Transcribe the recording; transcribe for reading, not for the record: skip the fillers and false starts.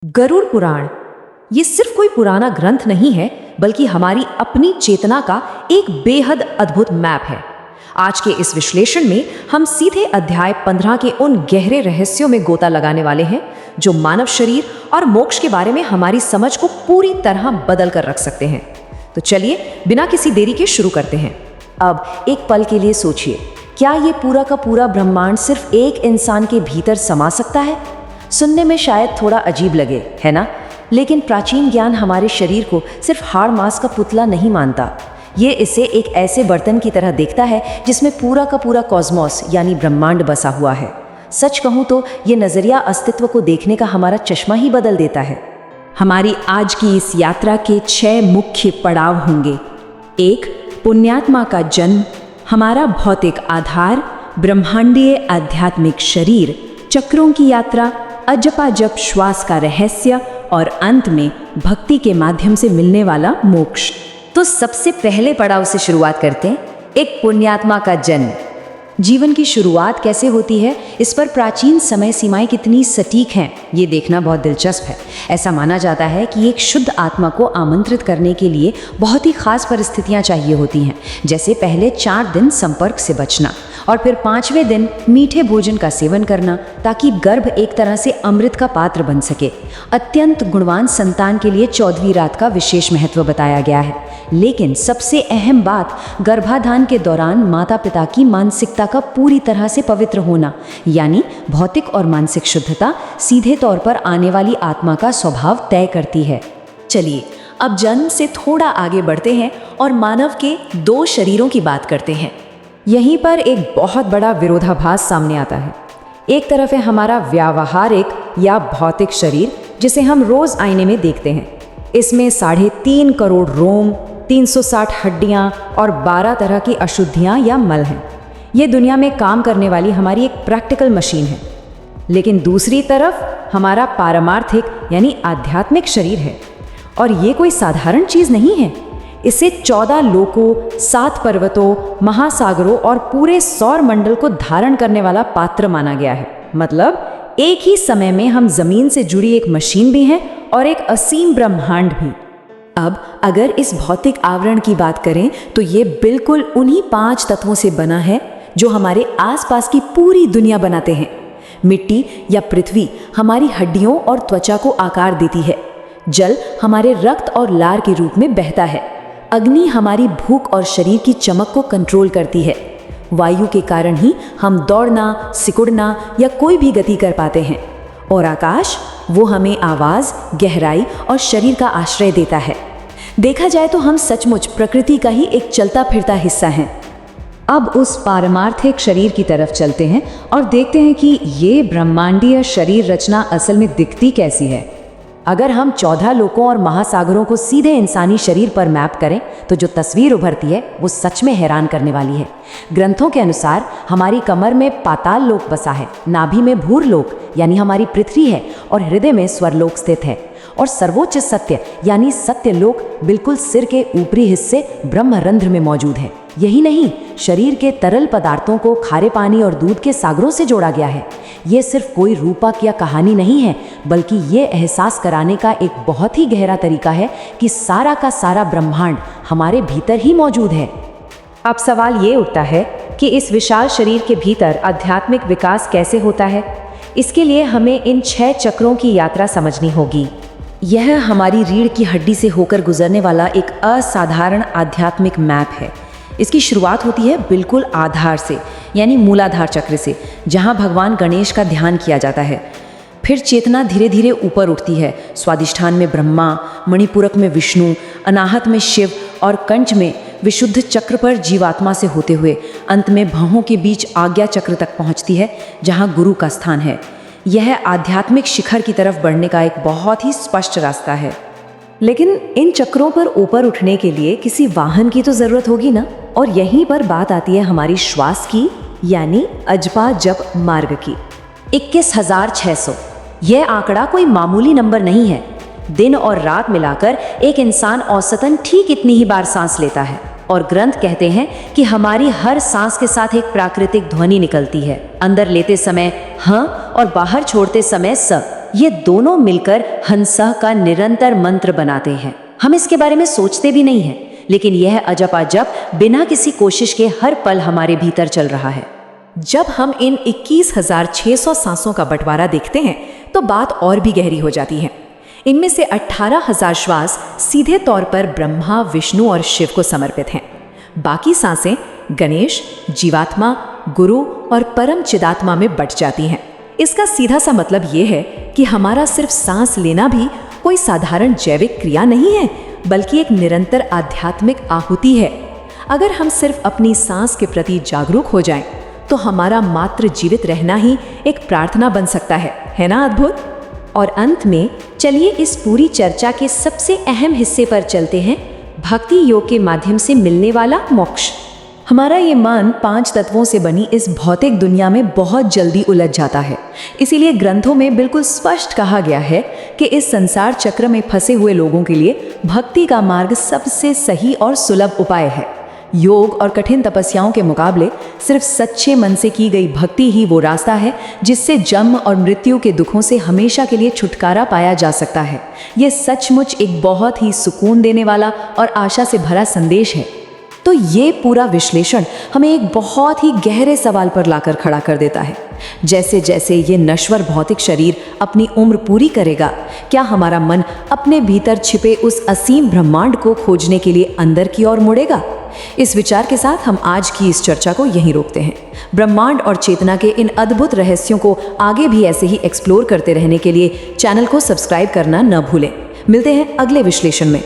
गरुड़ पुराण ये सिर्फ कोई पुराना ग्रंथ नहीं है, बल्कि हमारी अपनी चेतना का एक बेहद अद्भुत मैप है। आज के इस विश्लेषण में हम सीधे अध्याय 15 के उन गहरे रहस्यों में गोता लगाने वाले हैं जो मानव शरीर और मोक्ष के बारे में हमारी समझ को पूरी तरह बदल कर रख सकते हैं। तो चलिए बिना किसी देरी के शुरू करते हैं। अब एक पल के लिए सोचिए, क्या ये पूरा का पूरा ब्रह्मांड सिर्फ एक इंसान के भीतर समा सकता है? सुनने में शायद थोड़ा अजीब लगे, है ना? लेकिन प्राचीन ज्ञान हमारे शरीर को सिर्फ हाड़ मांस का पुतला नहीं मानता। ये इसे एक ऐसे बर्तन की तरह देखता है जिसमें पूरा का पूरा कॉस्मोस यानी ब्रह्मांड बसा हुआ है। सच कहूँ तो ये नज़रिया अस्तित्व को देखने का हमारा चश्मा ही बदल देता है। हमारी आज की इस यात्रा के 6 मुख्य पड़ाव होंगे। 1. पुण्यात्मा का जन्म, हमारा भौतिक आधार, ब्रह्मांडीय आध्यात्मिक शरीर, चक्रों की यात्रा, अजपाजप श्वास का रहस्य और अंत में भक्ति के माध्यम से मिलने वाला मोक्ष। तो सबसे पहले पड़ाव से शुरुआत करते हैं, एक पुण्यात्मा का जन्म। जीवन की शुरुआत कैसे होती है, इस पर प्राचीन समय सीमाएं कितनी सटीक हैं, ये देखना बहुत दिलचस्प है। ऐसा माना जाता है कि एक शुद्ध आत्मा को आमंत्रित करने के लिए बहुत ही खास परिस्थितियां चाहिए होती हैं, जैसे पहले 4 दिन संपर्क से बचना और फिर 5वें दिन मीठे भोजन का सेवन करना, ताकि गर्भ एक तरह से अमृत का पात्र बन सके। अत्यंत गुणवान संतान के लिए 14वीं रात का विशेष महत्व बताया गया है। लेकिन सबसे अहम बात, गर्भाधान के दौरान माता पिता की मानसिकता का पूरी तरह से पवित्र होना, यानी भौतिक और मानसिक शुद्धता सीधे तौर पर आने वाली आत्मा का स्वभाव तय करती है। चलिए अब जन्म से थोड़ा आगे बढ़ते हैं और मानव के 2 शरीरों की बात करते हैं। यहीं पर एक बहुत बड़ा विरोधाभास सामने आता है। एक तरफ है हमारा व्यावहारिक या भौतिक शरीर, जिसे हम रोज आईने में देखते हैं। इसमें 3.5 करोड़ रोम, 360 हड्डियां और 12 तरह की अशुद्धियां या मल हैं। ये दुनिया में काम करने वाली हमारी एक प्रैक्टिकल मशीन है। लेकिन दूसरी तरफ हमारा पारमार्थिक यानी आध्यात्मिक शरीर है, और ये कोई साधारण चीज नहीं है। इसे 14 लोकों, 7 पर्वतों, महासागरों और पूरे सौर मंडल को धारण करने वाला पात्र माना गया है। मतलब एक ही समय में हम जमीन से जुड़ी एक मशीन भी हैं और एक असीम ब्रह्मांड भी। अब अगर इस भौतिक आवरण की बात करें तो ये बिल्कुल उन्हीं 5 तत्वों से बना है जो हमारे आसपास की पूरी दुनिया बनाते हैं। मिट्टी या पृथ्वी हमारी हड्डियों और त्वचा को आकार देती है। जल हमारे रक्त और लार के रूप में बहता है। अग्नि हमारी भूख और शरीर की चमक को कंट्रोल करती है। वायु के कारण ही हम दौड़ना, सिकुड़ना या कोई भी गति कर पाते हैं। और आकाश, वो हमें आवाज, गहराई और शरीर का आश्रय देता है। देखा जाए तो हम सचमुच प्रकृति का ही एक चलता फिरता हिस्सा हैं। अब उस पारमार्थिक शरीर की तरफ चलते हैं और देखते हैं कि ये ब्रह्मांडीय शरीर रचना असल में दिखती कैसी है। अगर हम 14 लोकों और महासागरों को सीधे इंसानी शरीर पर मैप करें तो जो तस्वीर उभरती है वो सच में हैरान करने वाली है। ग्रंथों के अनुसार हमारी कमर में पाताल लोक बसा है, नाभि में भूर लोक यानी हमारी पृथ्वी है, और हृदय में स्वरलोक स्थित है। और सर्वोच्च सत्य यानी सत्य लोक बिल्कुल सिर के ऊपरी हिस्से ब्रह्मरंध्र में मौजूद है। यही नहीं, शरीर के तरल पदार्थों को खारे पानी और दूध के सागरों से जोड़ा गया है। ये सिर्फ कोई रूपक या कहानी नहीं है, बल्कि ये एहसास कराने का एक बहुत ही गहरा तरीका है कि सारा का सारा ब्रह्मांड हमारे भीतर ही मौजूद है। अब सवाल ये उठता है कि इस विशाल शरीर के भीतर आध्यात्मिक विकास कैसे होता है। इसके लिए हमें इन 6 चक्रों की यात्रा समझनी होगी। यह हमारी रीढ़ की हड्डी से होकर गुजरने वाला एक असाधारण आध्यात्मिक मैप है। इसकी शुरुआत होती है बिल्कुल आधार से, यानी मूलाधार चक्र से, जहां भगवान गणेश का ध्यान किया जाता है। फिर चेतना धीरे धीरे ऊपर उठती है। स्वादिष्ठान में ब्रह्मा, मणिपूरक में विष्णु, अनाहत में शिव और कंठ में विशुद्ध चक्र पर जीवात्मा से होते हुए अंत में भौहों के बीच आज्ञा चक्र तक पहुंचती है, जहां गुरु का स्थान है। यह आध्यात्मिक शिखर की तरफ बढ़ने का एक बहुत ही स्पष्ट रास्ता है। लेकिन इन चक्रों पर ऊपर उठने के लिए किसी वाहन की तो जरूरत होगी ना, और यहीं पर बात आती है हमारी श्वास की, यानी अजपा जप मार्ग की। 21,600 यह आंकड़ा कोई मामूली नंबर नहीं है। दिन और रात मिलाकर एक इंसान औसतन ठीक इतनी ही बार सांस लेता है। और ग्रंथ कहते हैं कि हमारी हर सांस के साथ एक प्राकृतिक ध्वनि निकलती है। अंदर लेते समय ह और बाहर छोड़ते समय स। ये दोनों मिलकर हंसा का निरंतर मंत्र बनाते हैं। हम इसके बारे में सोचते भी नहीं हैं, लेकिन यह अजब अजब बिना किसी कोशिश के हर पल हमारे भीतर चल रहा है। जब हम इन 21,600 सांसों का बंटवारा देखते हैं तो बात और भी गहरी हो जाती है। इनमें से 18,000 श्वास सीधे तौर पर ब्रह्मा, विष्णु और शिव को समर्पित हैं। बाकी सांसें गणेश, जीवात्मा, गुरु और परम चिदात्मा में बट जाती हैं। इसका सीधा सा मतलब ये है कि हमारा सिर्फ सांस लेना भी कोई साधारण जैविक क्रिया नहीं है, बल्कि एक निरंतर आध्यात्मिक आहुति है। अगर हम सिर्फ अपनी सांस के प्रति जागरूक हो जाएं, तो हमारा मात्र जीवित रहना ही एक प्रार्थना बन सकता है ना अद्भुत? और अंत में चलिए इस पूरी चर्चा के सबसे अहम हिस्से पर चलते हैं, भक्ति योग के माध्यम से मिलने वाला मोक्ष। हमारा ये मन 5 तत्वों से बनी इस भौतिक दुनिया में बहुत जल्दी उलझ जाता है। इसीलिए ग्रंथों में बिल्कुल स्पष्ट कहा गया है कि इस संसार चक्र में फंसे हुए लोगों के लिए भक्ति का मार्ग सबसे सही और सुलभ उपाय है। योग और कठिन तपस्याओं के मुकाबले सिर्फ सच्चे मन से की गई भक्ति ही वो रास्ता है जिससे जन्म और मृत्यु के दुखों से हमेशा के लिए छुटकारा पाया जा सकता है। ये सचमुच एक बहुत ही सुकून देने वाला और आशा से भरा संदेश है। तो ये पूरा विश्लेषण हमें एक बहुत ही गहरे सवाल पर लाकर खड़ा कर देता है। जैसे जैसे ये नश्वर भौतिक शरीर अपनी उम्र पूरी करेगा, क्या हमारा मन अपने भीतर छिपे उस असीम ब्रह्मांड को खोजने के लिए अंदर की ओर मुड़ेगा? इस विचार के साथ हम आज की इस चर्चा को यहीं रोकते हैं। ब्रह्मांड और चेतना के इन अद्भुत रहस्यों को आगे भी ऐसे ही एक्सप्लोर करते रहने के लिए चैनल को सब्सक्राइब करना न भूलें। मिलते हैं अगले विश्लेषण में।